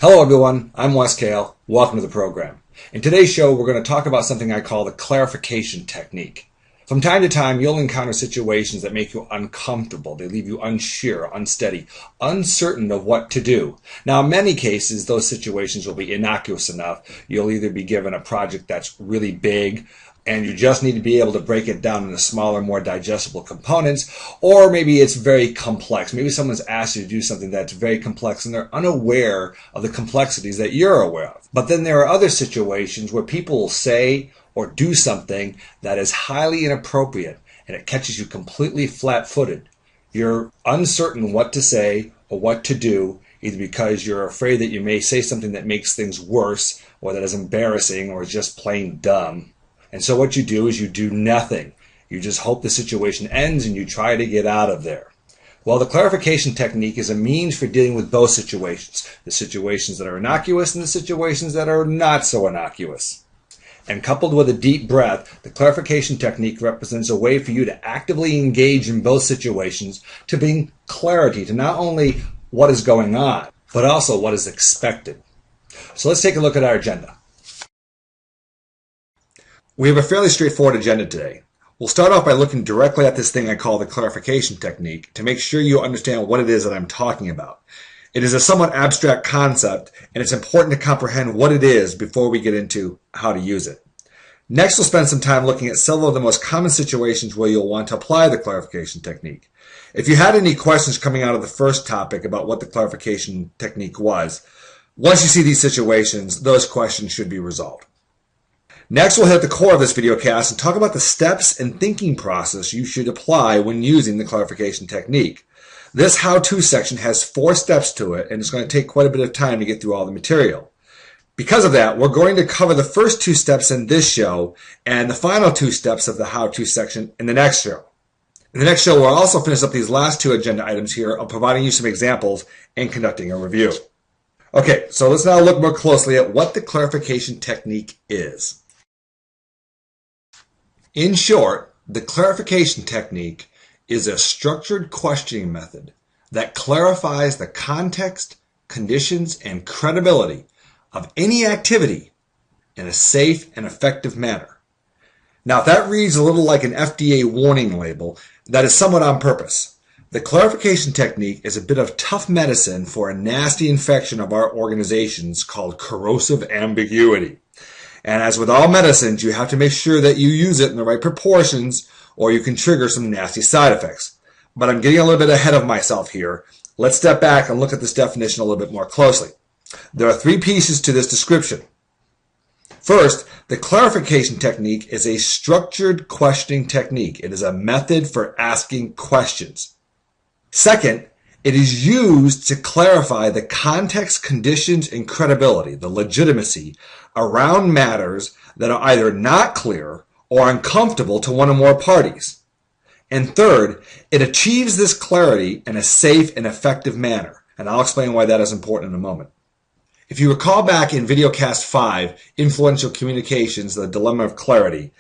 Hello everyone, I'm Wes Kale. Welcome to the program. In today's show, we're going to talk about something I call the clarification technique. From time to time, you'll encounter situations that make you uncomfortable. They leave you unsure, unsteady, uncertain of what to do. Now, in many cases, those situations will be innocuous enough. You'll either be given a project that's really big, and you just need to be able to break it down into smaller, more digestible components, or maybe it's very complex. Maybe someone's asked you to do something that's very complex and they're unaware of the complexities that you're aware of. But then there are other situations where people will say or do something that is highly inappropriate and it catches you completely flat-footed. You're uncertain what to say or what to do, either because you're afraid that you may say something that makes things worse, or that is embarrassing, or is just plain dumb. And so what you do is you do nothing. You just hope the situation ends and you try to get out of there. Well, the clarification technique is a means for dealing with both situations. The situations that are innocuous and the situations that are not so innocuous. And coupled with a deep breath, the clarification technique represents a way for you to actively engage in both situations to bring clarity to not only what is going on, but also what is expected. So let's take a look at our agenda. We have a fairly straightforward agenda today. We'll start off by looking directly at this thing I call the clarification technique to make sure you understand what it is that I'm talking about. It is a somewhat abstract concept, and it's important to comprehend what it is before we get into how to use it. Next, we'll spend some time looking at several of the most common situations where you'll want to apply the clarification technique. If you had any questions coming out of the first topic about what the clarification technique was, once you see these situations, those questions should be resolved. Next, we'll hit the core of this videocast and talk about the steps and thinking process you should apply when using the clarification technique. This how-to section has 4 steps to it, and it's going to take quite a bit of time to get through all the material. Because of that, we're going to cover the first 2 steps in this show and the final 2 steps of the how-to section in the next show. In the next show, we'll also finish up these last 2 agenda items here of providing you some examples and conducting a review. Okay, so let's now look more closely at what the clarification technique is. In short, the clarification technique is a structured questioning method that clarifies the context, conditions, and credibility of any activity in a safe and effective manner. Now, if that reads a little like an FDA warning label, that is somewhat on purpose. The clarification technique is a bit of tough medicine for a nasty infection of our organizations called corrosive ambiguity. And as with all medicines, you have to make sure that you use it in the right proportions or you can trigger some nasty side effects. But I'm getting a little bit ahead of myself here. Let's step back and look at this definition a little bit more closely. There are 3 pieces to this description. First, the clarification technique is a structured questioning technique. It is a method for asking questions. Second, it is used to clarify the context, conditions, and credibility, the legitimacy, around matters that are either not clear or uncomfortable to one or more parties. And third, it achieves this clarity in a safe and effective manner. And I'll explain why that is important in a moment. If you recall back in videocast 5, Influential Communications, the Dilemma of Clarity,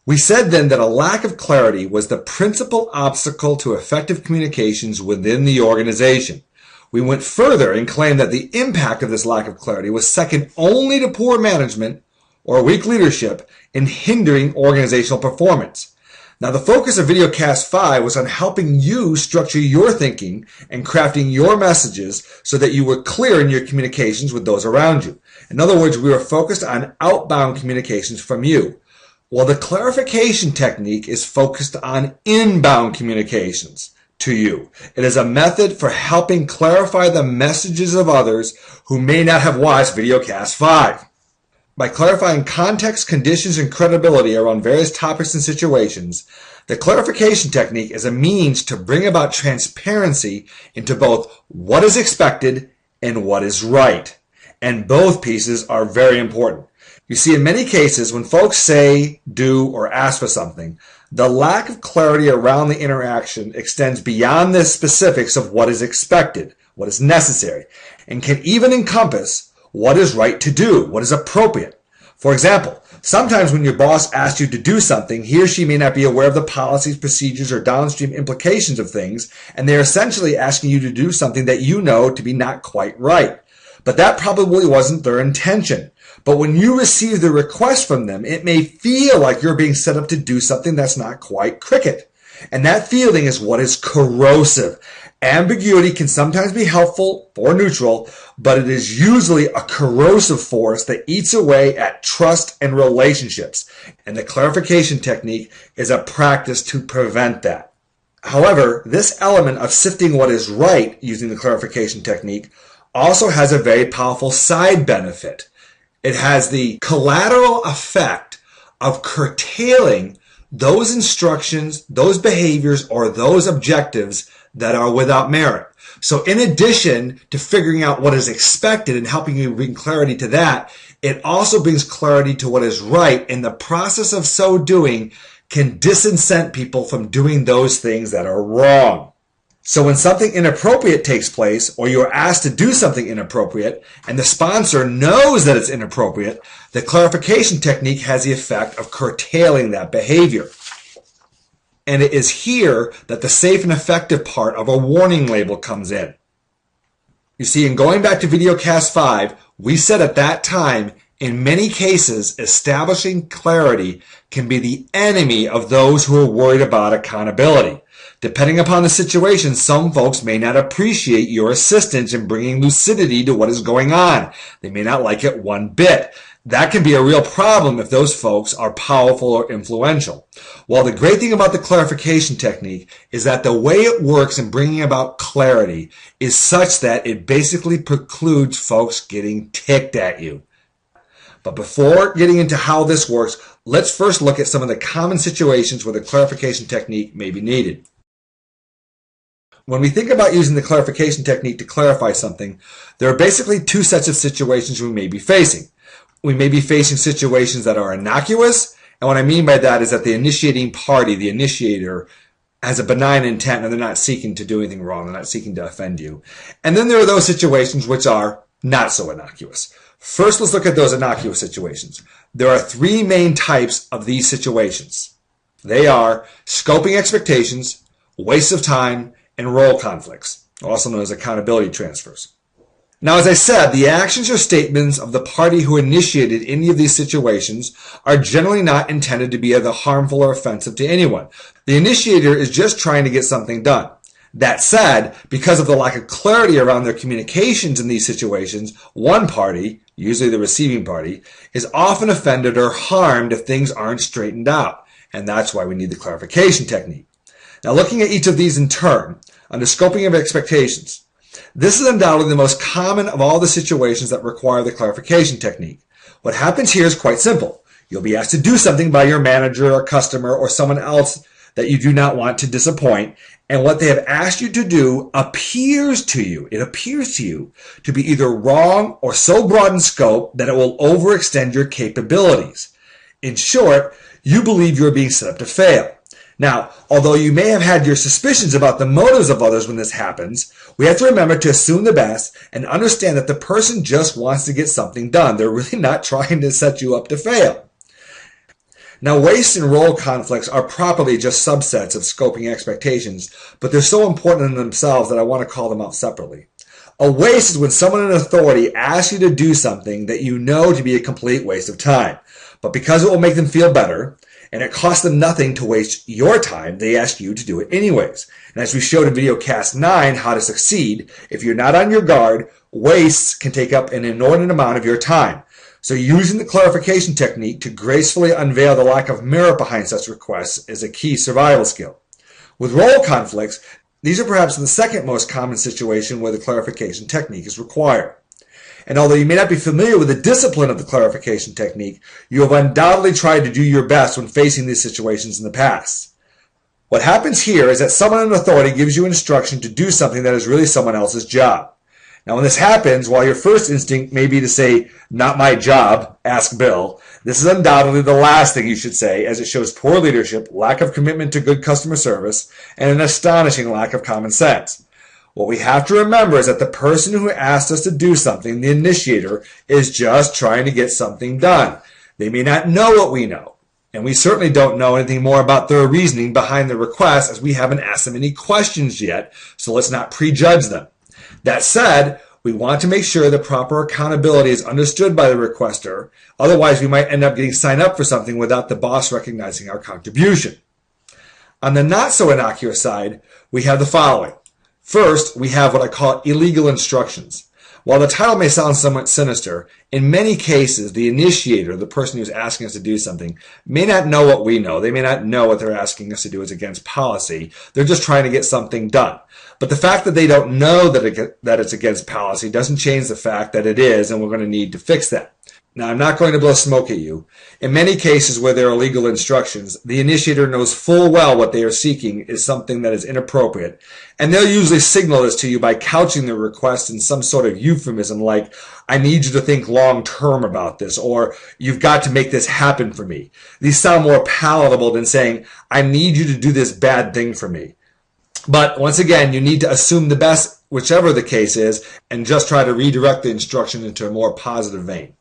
we said then that a lack of clarity was the principal obstacle to effective communications within the organization. We went further and claimed that the impact of this lack of clarity was second only to poor management or weak leadership in hindering organizational performance. Now, the focus of videocast 5 was on helping you structure your thinking and crafting your messages so that you were clear in your communications with those around you. In other words, we were focused on outbound communications from you. Well, the clarification technique is focused on inbound communications to you. It is a method for helping clarify the messages of others who may not have watched videocast 5. By clarifying context, conditions, and credibility around various topics and situations, the clarification technique is a means to bring about transparency into both what is expected and what is right. And both pieces are very important. You see, in many cases, when folks say, do, or ask for something, the lack of clarity around the interaction extends beyond the specifics of what is expected, what is necessary, and can even encompass what is right to do, what is appropriate. For example, sometimes when your boss asks you to do something, he or she may not be aware of the policies, procedures, or downstream implications of things, and they're essentially asking you to do something that you know to be not quite right. but that probably wasn't their intention. But when you receive the request from them, it may feel like you're being set up to do something that's not quite cricket. And that feeling is what is corrosive. Ambiguity can sometimes be helpful or neutral, but it is usually a corrosive force that eats away at trust and relationships. And the clarification technique is a practice to prevent that. However, this element of sifting what is right using the clarification technique also has a very powerful side benefit. It has the collateral effect of curtailing those instructions, those behaviors, or those objectives that are without merit. So in addition to figuring out what is expected and helping you bring clarity to that, it also brings clarity to what is right. In the process of so doing, can disincent people from doing those things that are wrong. So when something inappropriate takes place, or you're asked to do something inappropriate, and the sponsor knows that it's inappropriate, the clarification technique has the effect of curtailing that behavior. And it is here that the safe and effective part of a warning label comes in. You see, in going back to videocast 5, we said at that time, in many cases, establishing clarity can be the enemy of those who are worried about accountability. Depending upon the situation, some folks may not appreciate your assistance in bringing lucidity to what is going on. They may not like it one bit. That can be a real problem if those folks are powerful or influential. Well, the great thing about the clarification technique is that the way it works in bringing about clarity is such that it basically precludes folks getting ticked at you. But before getting into how this works, let's first look at some of the common situations where the clarification technique may be needed. When we think about using the clarification technique to clarify something, there are basically two sets of situations we may be facing. We may be facing situations that are innocuous, and what I mean by that is that the initiating party, the initiator, has a benign intent and they're not seeking to do anything wrong, they're not seeking to offend you. And then there are those situations which are not so innocuous. First, let's look at those innocuous situations. There are three main types of these situations. They are scoping expectations, waste of time, and role conflicts, also known as accountability transfers. Now, as I said, the actions or statements of the party who initiated any of these situations are generally not intended to be either harmful or offensive to anyone. The initiator is just trying to get something done. That said, because of the lack of clarity around their communications in these situations, one party, usually the receiving party, is often offended or harmed if things aren't straightened out. And that's why we need the clarification technique. Now, looking at each of these in turn, under scoping of expectations, this is undoubtedly the most common of all the situations that require the clarification technique. What happens here is quite simple. You'll be asked to do something by your manager or customer or someone else that you do not want to disappoint, and what they have asked you to do appears to you to be either wrong or so broad in scope that it will overextend your capabilities. In short, you believe you're being set up to fail. Now, although you may have had your suspicions about the motives of others when this happens, we have to remember to assume the best and understand that the person just wants to get something done. They're really not trying to set you up to fail. Now, waste and role conflicts are properly just subsets of scoping expectations, but they're so important in themselves that I want to call them out separately. A waste is when someone in authority asks you to do something that you know to be a complete waste of time, but because it will make them feel better, and it costs them nothing to waste your time, they ask you to do it anyways. And as we showed in videocast 9, how to succeed, if you're not on your guard, wastes can take up an inordinate amount of your time. So using the clarification technique to gracefully unveil the lack of merit behind such requests is a key survival skill. With role conflicts, these are perhaps the second most common situation where the clarification technique is required. And although you may not be familiar with the discipline of the clarification technique, you have undoubtedly tried to do your best when facing these situations in the past. What happens here is that someone in authority gives you instruction to do something that is really someone else's job. Now, when this happens, while your first instinct may be to say, "Not my job, ask Bill," this is undoubtedly the last thing you should say, as it shows poor leadership, lack of commitment to good customer service, and an astonishing lack of common sense. What we have to remember is that the person who asked us to do something, the initiator, is just trying to get something done. They may not know what we know, and we certainly don't know anything more about their reasoning behind the request, as we haven't asked them any questions yet, so let's not prejudge them. That said, We want to make sure the proper accountability is understood by the requester. Otherwise, we might end up getting signed up for something without the boss recognizing our contribution. On the not so innocuous side, we have the following. First, we have what I call illegal instructions. While the title may sound somewhat sinister, in many cases, the initiator, the person who's asking us to do something, may not know what we know. They may not know what they're asking us to do is against policy. They're just trying to get something done. But the fact that they don't know that it's against policy doesn't change the fact that it is, and we're going to need to fix that. Now, I'm not going to blow smoke at you. In many cases where there are illegal instructions, the initiator knows full well what they are seeking is something that is inappropriate, and they'll usually signal this to you by couching their request in some sort of euphemism like, I need you to think long term about this, or you've got to make this happen for me. These sound more palatable than saying, I need you to do this bad thing for me. But once again, you need to assume the best, whichever the case is, and just try to redirect the instruction into a more positive vein.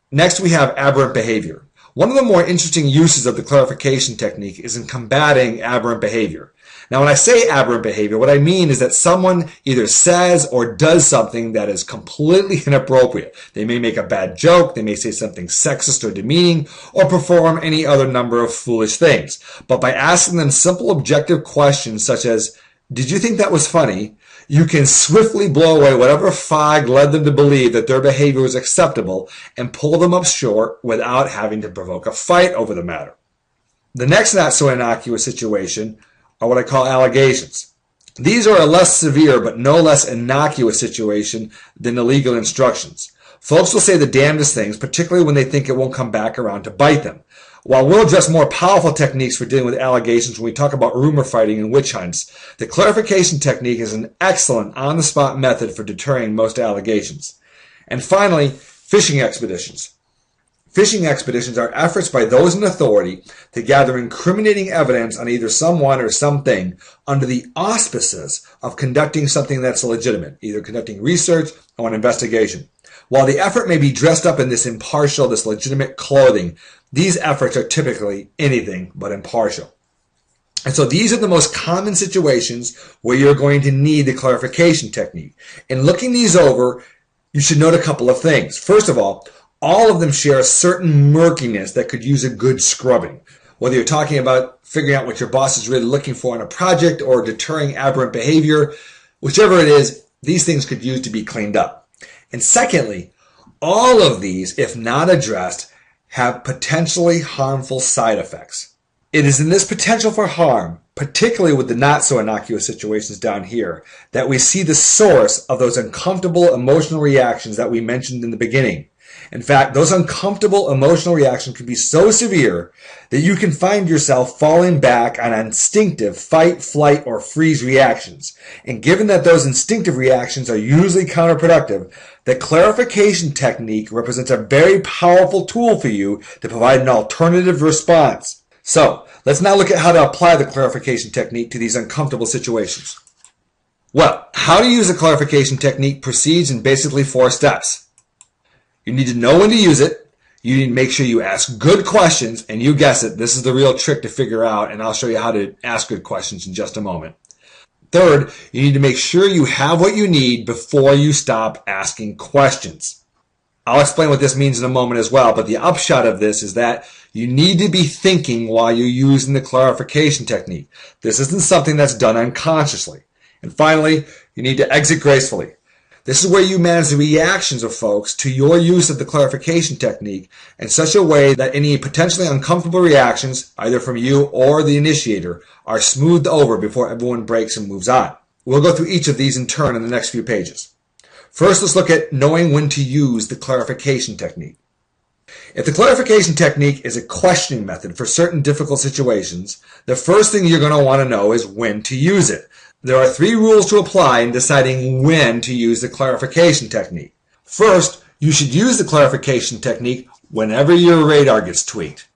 Next, we have aberrant behavior. One of the more interesting uses of the clarification technique is in combating aberrant behavior. Now, when I say aberrant behavior, what I mean is that someone either says or does something that is completely inappropriate. They may make a bad joke, they may say something sexist or demeaning, or perform any other number of foolish things. But by asking them simple objective questions such as, did you think that was funny? You can swiftly blow away whatever fog led them to believe that their behavior was acceptable and pull them up short without having to provoke a fight over the matter. The next not so innocuous situation are what I call allegations. These are a less severe but no less innocuous situation than illegal instructions. Folks will say the damnedest things, particularly when they think it won't come back around to bite them. While we'll address more powerful techniques for dealing with allegations when we talk about rumor fighting and witch hunts, the clarification technique is an excellent on-the-spot method for deterring most allegations. And finally, fishing expeditions. Fishing expeditions are efforts by those in authority to gather incriminating evidence on either someone or something under the auspices of conducting something that's legitimate, either conducting research or an investigation. While the effort may be dressed up in this impartial, this legitimate clothing, these efforts are typically anything but impartial. And so these are the most common situations where you're going to need the clarification technique. In looking these over, you should note a couple of things. First of all of them share a certain murkiness that could use a good scrubbing. Whether you're talking about figuring out what your boss is really looking for in a project or deterring aberrant behavior, whichever it is, these things could use to be cleaned up. And secondly, all of these, if not addressed, have potentially harmful side effects. It is in this potential for harm, particularly with the not so innocuous situations down here, that we see the source of those uncomfortable emotional reactions that we mentioned in the beginning. In fact, those uncomfortable emotional reactions can be so severe that you can find yourself falling back on instinctive fight, flight, or freeze reactions. And given that those instinctive reactions are usually counterproductive, the clarification technique represents a very powerful tool for you to provide an alternative response. So, let's now look at how to apply the clarification technique to these uncomfortable situations. Well, how to use the clarification technique proceeds in basically 4 steps. You need to know when to use it. You need to make sure you ask good questions, and you guess it, this is the real trick to figure out, and I'll show you how to ask good questions in just a moment. Third, you need to make sure you have what you need before you stop asking questions. I'll explain what this means in a moment as well, but the upshot of this is that you need to be thinking while you're using the clarification technique. This isn't something that's done unconsciously. And finally, you need to exit gracefully. This is where you manage the reactions of folks to your use of the clarification technique in such a way that any potentially uncomfortable reactions, either from you or the initiator, are smoothed over before everyone breaks and moves on. We'll go through each of these in turn in the next few pages. First, let's look at knowing when to use the clarification technique. If the clarification technique is a questioning method for certain difficult situations, the first thing you're going to want to know is when to use it. There are 3 rules to apply in deciding when to use the clarification technique. First, you should use the clarification technique whenever your radar gets tweaked.